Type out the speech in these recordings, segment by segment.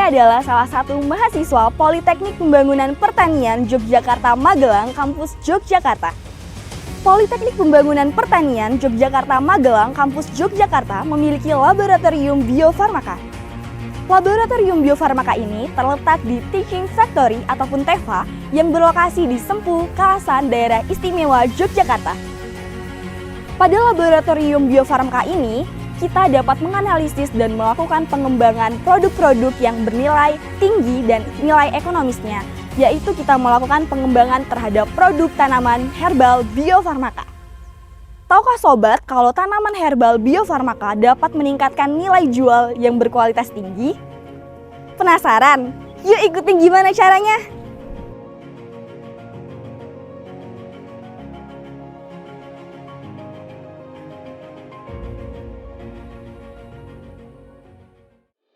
Saya adalah salah satu mahasiswa Politeknik Pembangunan Pertanian Yogyakarta Magelang, kampus Yogyakarta. Politeknik Pembangunan Pertanian Yogyakarta Magelang, kampus Yogyakarta memiliki laboratorium biofarmaka. Laboratorium biofarmaka ini terletak di Teaching Factory ataupun TEFA yang berlokasi di Sempu, Kalasan, Daerah Istimewa Yogyakarta. Pada laboratorium biofarmaka ini, kita dapat menganalisis dan melakukan pengembangan produk-produk yang bernilai tinggi dan nilai ekonomisnya, yaitu kita melakukan pengembangan terhadap produk tanaman herbal biofarmaka. Tahukah sobat kalau tanaman herbal biofarmaka dapat meningkatkan nilai jual yang berkualitas tinggi? Penasaran? Yuk ikutin gimana caranya!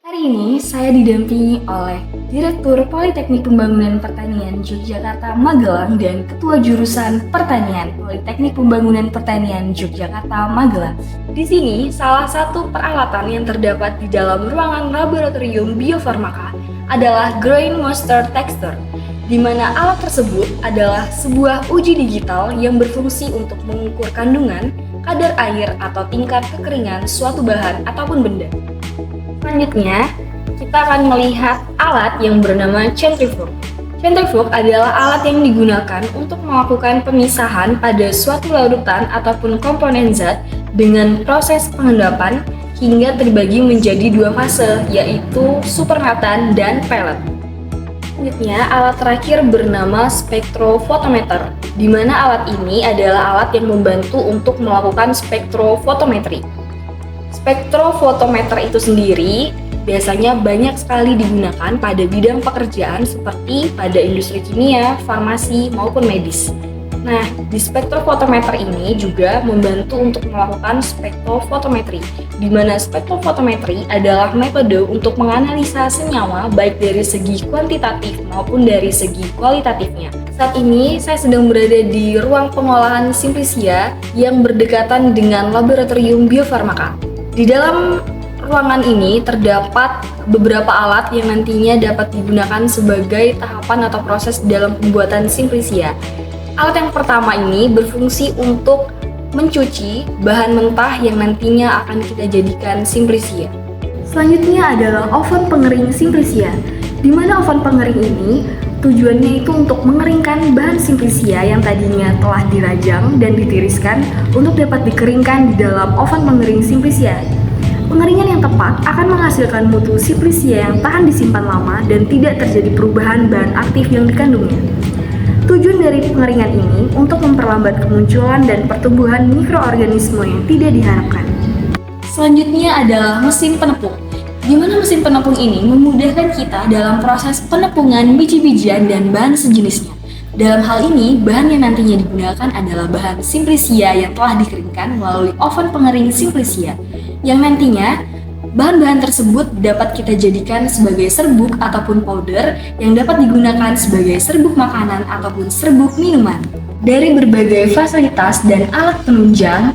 Hari ini saya didampingi oleh Direktur Politeknik Pembangunan Pertanian Yogyakarta Magelang dan Ketua Jurusan Pertanian Politeknik Pembangunan Pertanian Yogyakarta Magelang. Di sini salah satu peralatan yang terdapat di dalam ruangan laboratorium biofarmaka adalah Grain Moisture Texture, di mana alat tersebut adalah sebuah uji digital yang berfungsi untuk mengukur kandungan, kadar air atau tingkat kekeringan suatu bahan ataupun benda. Selanjutnya, kita akan melihat alat yang bernama centrifuge. Centrifuge adalah alat yang digunakan untuk melakukan pemisahan pada suatu larutan ataupun komponen zat dengan proses pengendapan hingga terbagi menjadi dua fase, yaitu supernatant dan pellet. Selanjutnya, alat terakhir bernama spektrofotometer, di mana alat ini adalah alat yang membantu untuk melakukan spektrofotometri. Spektrofotometer itu sendiri biasanya banyak sekali digunakan pada bidang pekerjaan seperti pada industri kimia, farmasi, maupun medis. Nah, di spektrofotometer ini juga membantu untuk melakukan spektrofotometri, di mana spektrofotometri adalah metode untuk menganalisa senyawa baik dari segi kuantitatif maupun dari segi kualitatifnya. Saat ini saya sedang berada di ruang pengolahan Simplisia yang berdekatan dengan laboratorium biofarmaka. Di dalam ruangan ini terdapat beberapa alat yang nantinya dapat digunakan sebagai tahapan atau proses dalam pembuatan Simplisia. Alat yang pertama ini berfungsi untuk mencuci bahan mentah yang nantinya akan kita jadikan Simplisia. Selanjutnya adalah oven pengering Simplisia, di mana oven pengering ini tujuannya itu untuk mengeringkan bahan Simplisia yang tadinya telah dirajang dan ditiriskan untuk dapat dikeringkan di dalam oven pengering Simplisia. Pengeringan yang tepat akan menghasilkan mutu Simplisia yang tahan disimpan lama dan tidak terjadi perubahan bahan aktif yang dikandungnya. Tujuan dari pengeringan ini untuk memperlambat kemunculan dan pertumbuhan mikroorganisme yang tidak diharapkan. Selanjutnya adalah mesin penepung, di mana mesin penepung ini memudahkan kita dalam proses penepungan biji-bijian dan bahan sejenisnya. Dalam hal ini, bahan yang nantinya digunakan adalah bahan Simplisia yang telah dikeringkan melalui oven pengering Simplisia, yang nantinya bahan-bahan tersebut dapat kita jadikan sebagai serbuk ataupun powder yang dapat digunakan sebagai serbuk makanan ataupun serbuk minuman. Dari berbagai fasilitas dan alat penunjang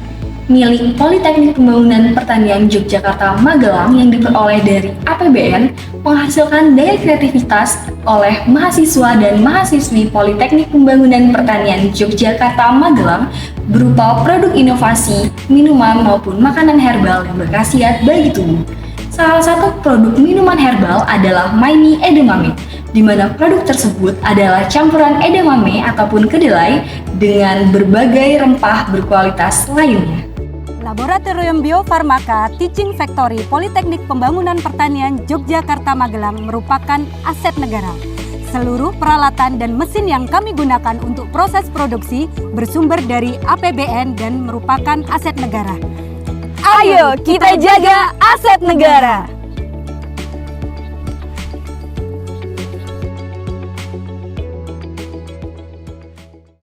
milik Politeknik Pembangunan Pertanian Yogyakarta Magelang yang diperoleh dari APBN menghasilkan daya kreativitas oleh mahasiswa dan mahasiswi Politeknik Pembangunan Pertanian Yogyakarta Magelang berupa produk inovasi, minuman maupun makanan herbal yang berkhasiat bagi tubuh. Salah satu produk minuman herbal adalah Maini Edamame, di mana produk tersebut adalah campuran edamame ataupun kedelai dengan berbagai rempah berkualitas lainnya. Laboratorium Biofarmaka Teaching Factory Politeknik Pembangunan Pertanian Yogyakarta Magelang merupakan aset negara. Seluruh peralatan dan mesin yang kami gunakan untuk proses produksi bersumber dari APBN dan merupakan aset negara. Ayo kita jaga aset negara!